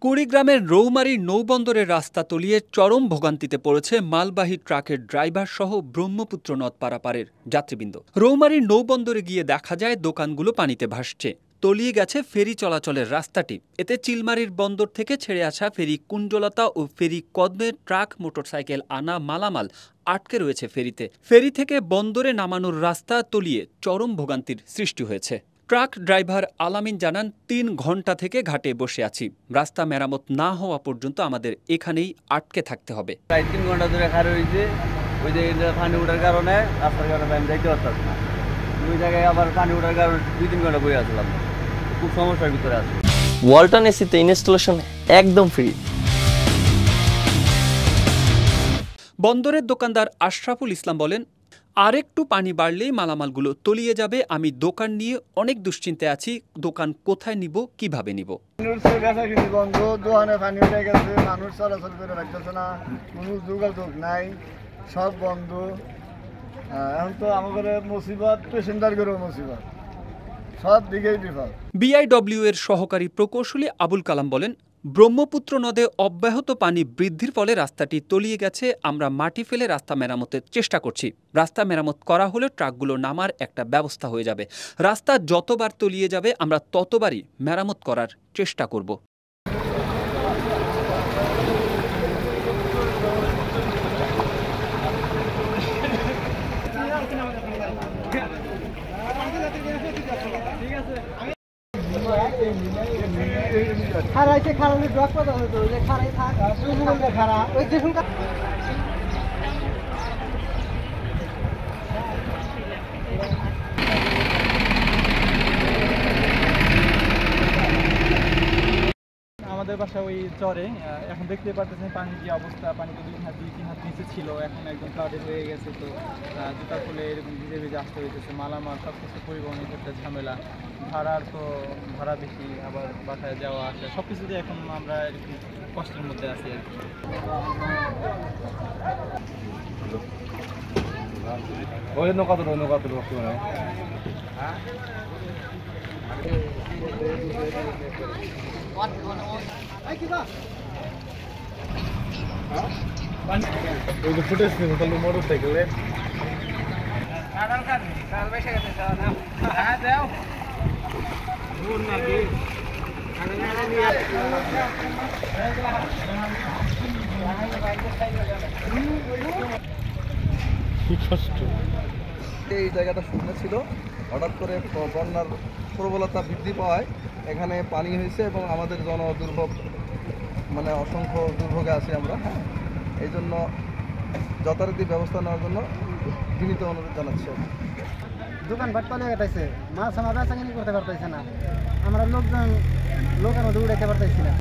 কুড়িগ্রামের রৌমারী নৌবন্দরের রাস্তা তলিয়ে চরম ভোগান্তিতে পড়েছে মালবাহী ট্রাকের ড্রাইভার সহ ব্রহ্মপুত্র নদ পারাপারের যাত্রীবৃন্দ। রৌমারীর নৌবন্দরে গিয়ে দেখা যায় দোকানগুলো পানিতে ভাসছে, তলিয়ে গেছে ফেরি চলাচলের রাস্তাটি। এতে চিলমারির বন্দর থেকে ছেড়ে আসা ফেরি কুঞ্জলতা ও ফেরি কদমে ট্রাক মোটরসাইকেল আনা মালামাল আটকে রয়েছে ফেরিতে। ফেরি থেকে বন্দরে নামানোর রাস্তা তলিয়ে চরম ভোগান্তির সৃষ্টি হয়েছে। ট্রাক ড্রাইভার আলামিন জানান, ৩ ঘন্টা থেকে ঘাটে বসে আছি, রাস্তা মেরামত না হওয়া পর্যন্ত আমাদের এখানেই আটকে থাকতে হবে। প্রায় ৩ ঘন্টা ধরে খারাপ হয়েছে, ওই যে পানি ওঠার কারণে রাস্তার কারণে আমি যাইতে পারতাম না। ওই জায়গায় আবার পানি ওঠার কারণে ২-৩ ঘন্টা বয়ে আসলাম, খুব সমস্যার ভিতরে আছে। ওয়ালটন এসিতে ইনস্টলেশন একদম ফ্রি। বন্দরের দোকানদার আশরাফুল ইসলাম বলেন, আরেকটু পানি বাড়লেই মালামালগুলো তলিয়ে যাবে। আমি দোকান নিয়ে অনেক দুশ্চিন্তায় আছি, দোকান কোথায় নিব, কিভাবে নিব। বন্ধ, দোকানে পানি উঠে গেছে, মানুষ চলাচল করে রাখতেছে না, কোনো যোগাযোগ নাই, সব বন্ধ। এখন তো আমাদের মুসিবত, পেসেঞ্জার করেও মুসিবত, সব দিকেই বিপদ। বিআইডব্লিউ এর সহকারী প্রকৌশলী আবুল কালাম বলেন, ব্রহ্মপুত্র নদে অব্যাহত পানি বৃদ্ধির ফলে রাস্তাটি তলিয়ে গেছে। আমরা মাটি ফেলে রাস্তা মেরামতের চেষ্টা করছি। রাস্তা মেরামত করা হলে ট্রাকগুলো নামার একটা ব্যবস্থা হয়ে যাবে। রাস্তা যতবার তলিয়ে যাবে আমরা ততবারই মেরামত করার চেষ্টা করব। খারাইছে খারাপ ড্রপ কথা হতো যে খারাই থাক খারাপ ওই যে আমাদের বাসা ওই চরে, এখন দেখতে পারতেছেন পানির যে অবস্থা, পানি তো 2 হাত 3 হাত নিচে ছিল, এখন একদম ফ্লাডেড হয়ে গেছে। তো জুতার ফলে এরকম ভিজে ভিজে আসতে হইতেছে, মালামাল সব কিছু পরিবহনের একটা ঝামেলা, ভাড়ার তো ভাড়া বেশি, আবার বাসায় যাওয়া আসা সব কিছুতে এখন আমরা একটু কষ্টের মধ্যে আছি আর কি। ফুটেজ মোটর সাইকেলে এই জায়গাটা শুকনো ছিল, হঠাৎ করে বন্যার প্রবলতা বৃদ্ধি পাওয়ায় এখানে পানি হয়েছে এবং আমাদের দুর্ভোগ, মানে অসংখ্য দুর্ভোগে আছি আমরা। এই জন্য যথারীতি ব্যবস্থা নেওয়ার জন্য বিনীত অনুরোধ জানাচ্ছি। দোকানপাট তলে গেছে, মাছ আমার বেচাকিনি করতে পারতেছে না, আমরা লোকের মধ্যে উঠাইতে পারতেছি না।